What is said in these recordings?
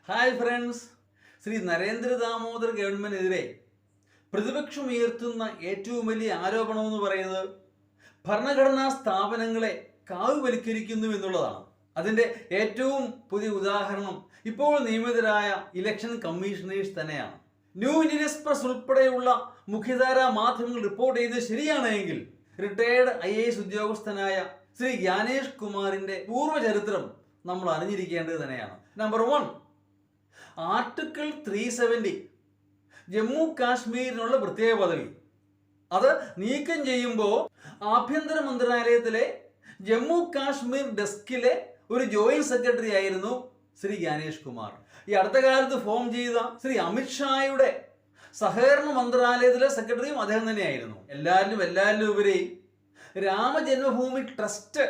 Hi friends, Shri Narendra Damodar ഗവൺമെന്റിനെതിരെ പ്രതിപക്ഷം ഉയർത്തുന്ന ഏറ്റവും വലിയ ആരോപണമെന്ന് പറയുന്നത് ഭരണഘടനാ സ്ഥാപനങ്ങളെ കാവുവൽക്കരിക്കുന്നു എന്നുള്ളതാണ്. അതിൻ്റെ ഏറ്റവും പുതിയ ഉദാഹരണം ഇപ്പോൾ നിയമിതരായ ഇലക്ഷൻ കമ്മീഷണേഴ്സ് തന്നെയാണ്. ന്യൂ ഇന്ത്യൻ എക്സ്പ്രസ് ഉൾപ്പെടെയുള്ള മുഖ്യധാരാ മാധ്യമങ്ങൾ റിപ്പോർട്ട് ചെയ്ത് ശരിയാണെങ്കിൽ റിട്ടയേർഡ് IAS ഉദ്യോഗസ്ഥനായ ശ്രീ ജ്ഞാനേഷ് കുമാറിൻ്റെ പൂർവ്വചരിത്രം നമ്മൾ അറിഞ്ഞിരിക്കേണ്ടത് തന്നെയാണ്. നമ്പർ 1, ആർട്ടിക്കിൾ 370 ജമ്മു കാശ്മീരിനുള്ള പ്രത്യേക പദവി അത് നീക്കം ചെയ്യുമ്പോൾ ആഭ്യന്തര മന്ത്രാലയത്തിലെ ജമ്മു കാശ്മീർ ഡെസ്കിലെ ഒരു ജോയിന്റ് സെക്രട്ടറി ആയിരുന്നു ശ്രീ ജ്ഞാനേഷ് കുമാർ. ഈ അടുത്ത കാലത്ത് ഫോം ചെയ്ത ശ്രീ അമിത്ഷായുടെ സഹകരണ മന്ത്രാലയത്തിലെ സെക്രട്ടറിയും അദ്ദേഹം തന്നെയായിരുന്നു. എല്ലാവരിലും ഉപരി രാമജന്മഭൂമി ട്രസ്റ്റ്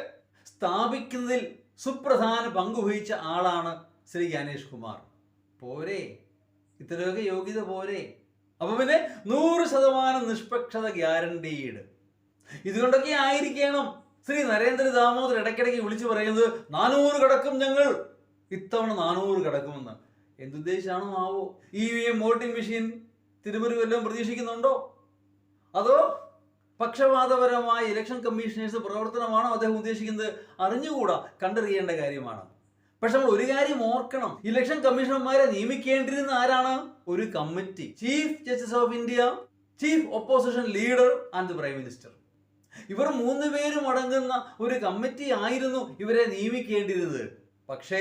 സ്ഥാപിക്കുന്നതിൽ സുപ്രധാന പങ്കുവഹിച്ച ആളാണ് ശ്രീ ജ്ഞാനേഷ് കുമാർ. പോരെ, ഇത്രയൊക്കെ യോഗ്യത പോരെ? അപ്പൊ പിന്നെ 100% നിഷ്പക്ഷത ഗ്യാരണ്ടീഡ്. ഇതുകൊണ്ടൊക്കെ ആയിരിക്കണം ശ്രീ നരേന്ദ്ര ദാമോദർ ഇടയ്ക്കിടയ്ക്ക് വിളിച്ചു പറയുന്നത് 400 കടക്കും, ഞങ്ങൾ ഇത്തവണ 400 കടക്കുമെന്ന്. എന്തുദ്ദേശിച്ചാണോ ആവോ? EVM വോട്ടിംഗ് മെഷീൻ തിരുമുറി വല്ലതും പ്രതീക്ഷിക്കുന്നുണ്ടോ? അതോ പക്ഷപാതപരമായ ഇലക്ഷൻ കമ്മീഷണേഴ്സ് പ്രവർത്തനമാണോ അദ്ദേഹം ഉദ്ദേശിക്കുന്നത്? അറിഞ്ഞുകൂടാ, കണ്ടറിയേണ്ട കാര്യമാണ്. പക്ഷെ നമ്മൾ ഒരു കാര്യം ഓർക്കണം, ഇലക്ഷൻ കമ്മീഷണർമാരെ നിയമിക്കേണ്ടിരുന്ന ആരാണ്? ഒരു committee, chief justice of India, chief opposition leader and prime minister. ഇവർ 3 പേരും അടങ്ങുന്ന ഒരു കമ്മിറ്റി ആയിരുന്നു ഇവരെ നിയമിക്കേണ്ടിരുന്നത്. പക്ഷേ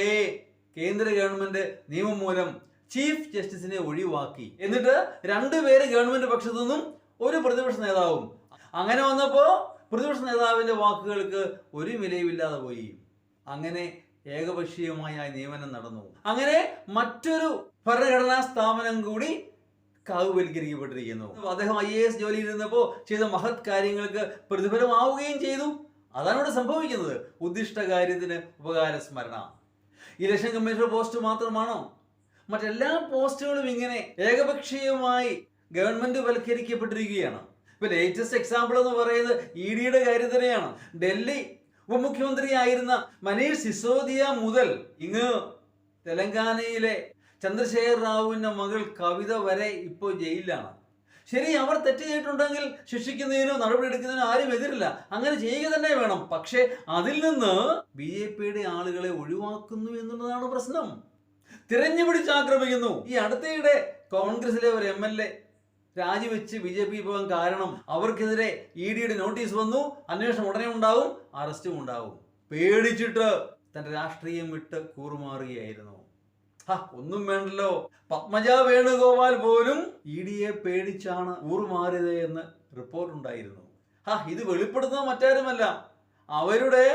കേന്ദ്ര ഗവൺമെന്റ് നിയമം മൂലം ചീഫ് ജസ്റ്റിസിനെ ഒഴിവാക്കി. എന്നിട്ട് 2 പേര് ഗവൺമെന്റ് പക്ഷത്തു നിന്നും ഒരു പ്രതിപക്ഷ നേതാവും. അങ്ങനെ വന്നപ്പോ പ്രതിപക്ഷ നേതാവിന്റെ വാക്കുകൾക്ക് ഒരു വിലയുമില്ലാതെ പോയി. അങ്ങനെ ഏകപക്ഷീയമായ നിയമനം നടന്നു. അങ്ങനെ മറ്റൊരു ഭരണഘടനാ സ്ഥാപനം കൂടി കാവുവൽക്കരിക്കപ്പെട്ടിരിക്കുന്നു. അദ്ദേഹം IAS ജോലിയിൽ ഇരുന്നപ്പോൾ ചെയ്ത മഹത് കാര്യങ്ങൾക്ക് പ്രതിഫലമാവുകയും ചെയ്തു. അതാണ് ഇവിടെ സംഭവിക്കുന്നത്. ഉദ്ദിഷ്ട കാര്യത്തിന് ഉപകാരസ്മരണ. ഇലക്ഷൻ കമ്മീഷണർ പോസ്റ്റ് മാത്രമാണോ? മറ്റെല്ലാ പോസ്റ്റുകളും ഇങ്ങനെ ഏകപക്ഷീയമായി ഗവൺമെന്റ് വൽക്കരിക്കപ്പെട്ടിരിക്കുകയാണ്. ഇപ്പൊ ലേറ്റസ്റ്റ് എക്സാമ്പിൾ എന്ന് പറയുന്നത് EDയുടെ കാര്യം തന്നെയാണ്. ഡൽഹി ഉപമുഖ്യമന്ത്രിയായിരുന്ന മനീഷ് സിസോദിയ മുതൽ ഇങ്ങ് തെലങ്കാനയിലെ ചന്ദ്രശേഖർ റാവുവിന്റെ മകൾ കവിത വരെ ഇപ്പോൾ ജയിലിലാണ്. ശരി, അവർ തെറ്റ് ചെയ്തിട്ടുണ്ടെങ്കിൽ ശിക്ഷിക്കുന്നതിനോ നടപടിയെടുക്കുന്നതിനോ ആരും എതിരില്ല, അങ്ങനെ ചെയ്യുക തന്നെ വേണം. പക്ഷേ അതിൽ നിന്ന് BJPയുടെ ആളുകളെ ഒഴിവാക്കുന്നു എന്നുള്ളതാണ് പ്രശ്നം. തിരഞ്ഞു പിടിച്ചാക്രമിക്കുന്നു. ഈ അടുത്തയിടെ കോൺഗ്രസിലെ ഒരു MLA രാജിവെച്ച് BJP പോകാൻ കാരണം അവർക്കെതിരെ EDയുടെ നോട്ടീസ് വന്നു. അന്വേഷണം ഉടനെ ഉണ്ടാവും, അറസ്റ്റും ഉണ്ടാവും. പേടിച്ചിട്ട് തന്റെ രാഷ്ട്രീയം വിട്ട് കൂറുമാറുകയായിരുന്നു. ഒന്നും വേണ്ടല്ലോ, പത്മജ വേണുഗോപാൽ പോലും EDയെ പേടിച്ചാണ് കൂറുമാറിയത് എന്ന് റിപ്പോർട്ടുണ്ടായിരുന്നു. ഇത് വെളിപ്പെടുത്തുന്നത് മറ്റാരുമല്ല, അവരുടെ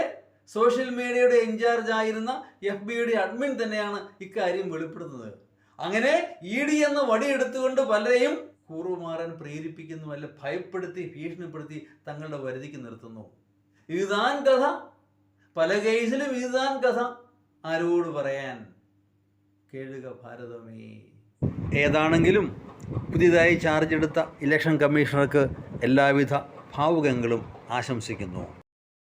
സോഷ്യൽ മീഡിയയുടെ ഇൻചാർജ് ആയിരുന്ന FBയുടെ അഡ്മിൻ തന്നെയാണ് ഇക്കാര്യം വെളിപ്പെടുത്തുന്നത്. അങ്ങനെ ED എന്ന വടിയെടുത്തുകൊണ്ട് പലരെയും കൂറുമാറാൻ പ്രേരിപ്പിക്കുന്നു, അല്ല ഭയപ്പെടുത്തി ഭീഷണിപ്പെടുത്തി തങ്ങളുടെ വരുതിക്ക് നിർത്തുന്നു. ഇതാൻ കഥ, പല കേസിലും ഇതാൻ കഥ. ആരോട് പറയാൻ? കേഴുക ഭാരതമേ. ഏതാണെങ്കിലും പുതിയതായി ചാർജ് എടുത്ത ഇലക്ഷൻ കമ്മീഷണർക്ക് എല്ലാവിധ ഭാവുകങ്ങളും ആശംസിക്കുന്നു.